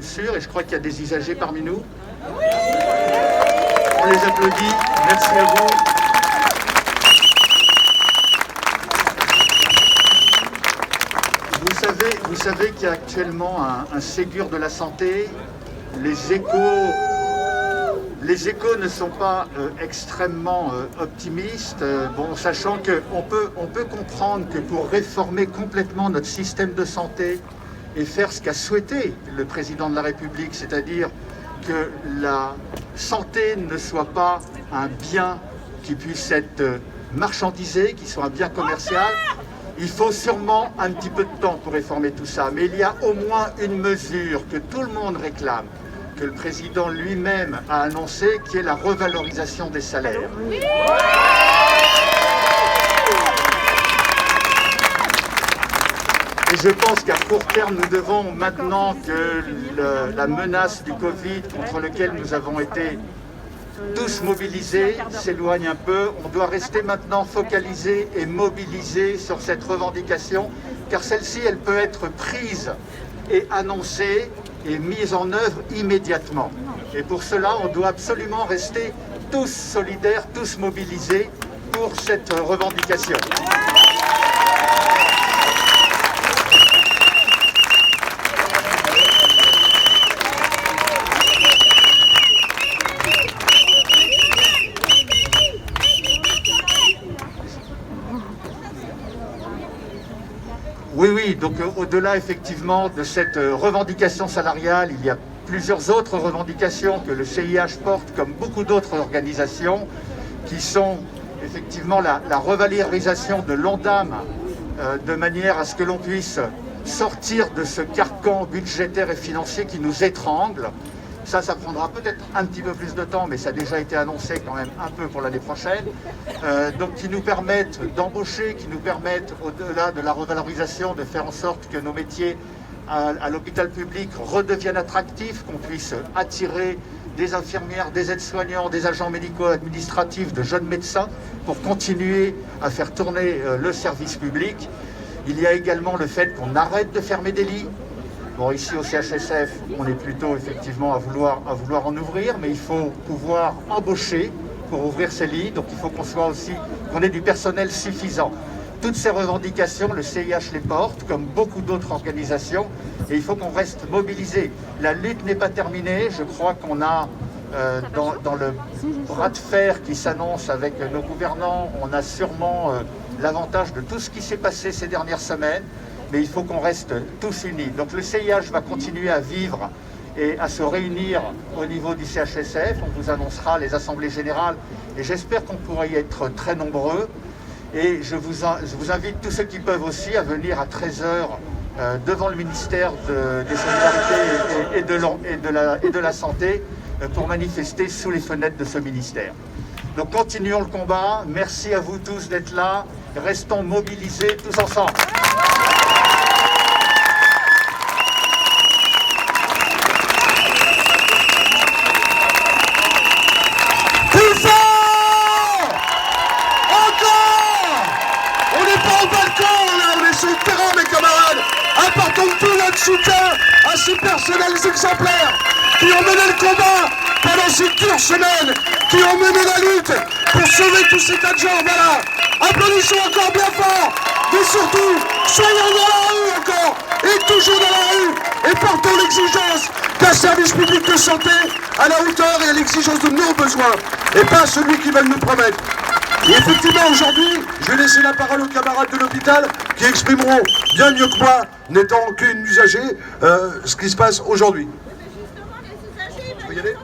même sûr, et je crois qu'il y a des usagers parmi nous. On les applaudit, merci à vous. Vous savez qu'il y a actuellement un Ségur de la santé. Les échos ne sont pas extrêmement optimistes, sachant qu'on peut comprendre que pour réformer complètement notre système de santé et faire ce qu'a souhaité le président de la République, c'est-à-dire que la santé ne soit pas un bien qui puisse être marchandisé, qui soit un bien commercial, il faut sûrement un petit peu de temps pour réformer tout ça. Mais il y a au moins une mesure que tout le monde réclame, que le président lui-même a annoncé, qui est la revalorisation des salaires. Et je pense qu'à court terme, nous devons, maintenant que la menace du Covid contre laquelle nous avons été tous mobilisés s'éloigne un peu, on doit rester maintenant focalisé et mobilisé sur cette revendication, car celle-ci, elle peut être prise et annoncée et mise en œuvre immédiatement. Et pour cela, on doit absolument rester tous solidaires, tous mobilisés pour cette revendication. Oui, donc au-delà effectivement de cette revendication salariale, il y a plusieurs autres revendications que le CIH porte, comme beaucoup d'autres organisations, qui sont effectivement la revalorisation de l'Ondam, de manière à ce que l'on puisse sortir de ce carcan budgétaire et financier qui nous étrangle. Ça prendra peut-être un petit peu plus de temps, mais ça a déjà été annoncé quand même un peu pour l'année prochaine. Donc qui nous permettent d'embaucher, qui nous permettent, au-delà de la revalorisation, de faire en sorte que nos métiers à l'hôpital public redeviennent attractifs, qu'on puisse attirer des infirmières, des aides-soignants, des agents médicaux administratifs, de jeunes médecins, pour continuer à faire tourner le service public. Il y a également le fait qu'on arrête de fermer des lits. Bon, ici au CHSF, on est plutôt effectivement à vouloir en ouvrir, mais il faut pouvoir embaucher pour ouvrir ces lits, donc il faut qu'on ait du personnel suffisant. Toutes ces revendications, le CIH les porte, comme beaucoup d'autres organisations, et il faut qu'on reste mobilisé. La lutte n'est pas terminée, je crois qu'on a, dans le bras de fer qui s'annonce avec nos gouvernants, on a sûrement l'avantage de tout ce qui s'est passé ces dernières semaines, mais il faut qu'on reste tous unis. Donc le CIH va continuer à vivre et à se réunir au niveau du CHSF. On vous annoncera les assemblées générales et j'espère qu'on pourra y être très nombreux. Et je vous invite tous ceux qui peuvent aussi à venir à 13h devant le ministère des Solidarités et de la Santé pour manifester sous les fenêtres de ce ministère. Donc continuons le combat. Merci à vous tous d'être là. Restons mobilisés tous ensemble. Apportons tout notre soutien à ces personnels exemplaires qui ont mené le combat pendant ces dures semaines, qui ont mené la lutte pour sauver tous ces tas de gens. Voilà, applaudissons encore bien fort, mais surtout, soyons dans la rue encore, et toujours dans la rue, et portons l'exigence d'un service public de santé à la hauteur et à l'exigence de nos besoins, et pas celui qu'ils veulent nous promettre. Et effectivement, aujourd'hui, je vais laisser la parole aux camarades de l'hôpital qui exprimeront bien mieux que moi, n'étant qu'une usagée, ce qui se passe aujourd'hui. Mais justement, les usagers,